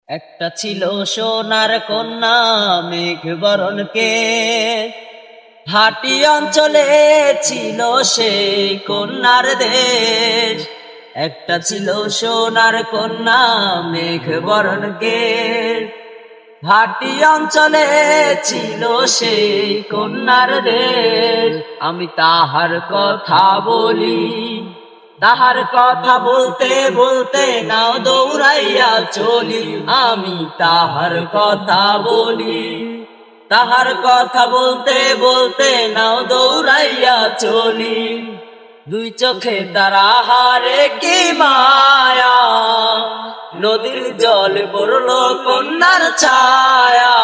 একটা ছিল সোনার কন্যা মেঘ বরণ কেশ, হাটি অঞ্চলে ছিল সেই কন্যার দেশ। একটা ছিল সোনার কন্যা মেঘ বরণ কেশ, হাটি অঞ্চলে ছিল সেই কন্যার দেশ। আমি তাহার কথা বলি, তাহার কথা বলতে বলতে নাও দৌড়াইয়া চলি। আমি তাহার কথা বলি, তাহার কথা বলতে বলতে নাও দৌড়াইয়া চলি। দুই চোখে তারা হারে কি মায়া, নদীর জল পড়ল কন্যার ছায়া।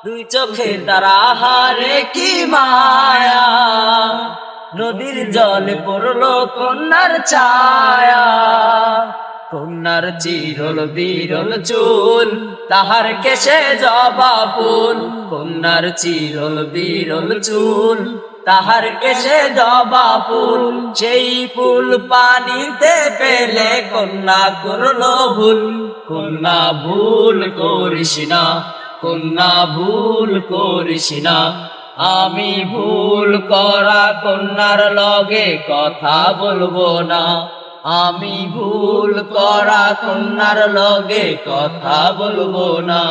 দুই চোখে তারা হারে কি মায়া, নদীর জল পড়ল কন্যার ছায়া। কন্যার চিরল বিরল চুল, তাহার কেশে জবা ফুল। কন্যার চিরল বিরল চুল, তাহার কেশে জবা ফুল। সেই ফুল পানিতে ফেলে কন্যা করল ভুল। কন্যা ভুল করিস না, কন্যা ভুল করিস না। আমি ভুল করা কন্যার লগে কথা বলবো না। আমি ভুল করা কন্যার লগে কথা বলবো না।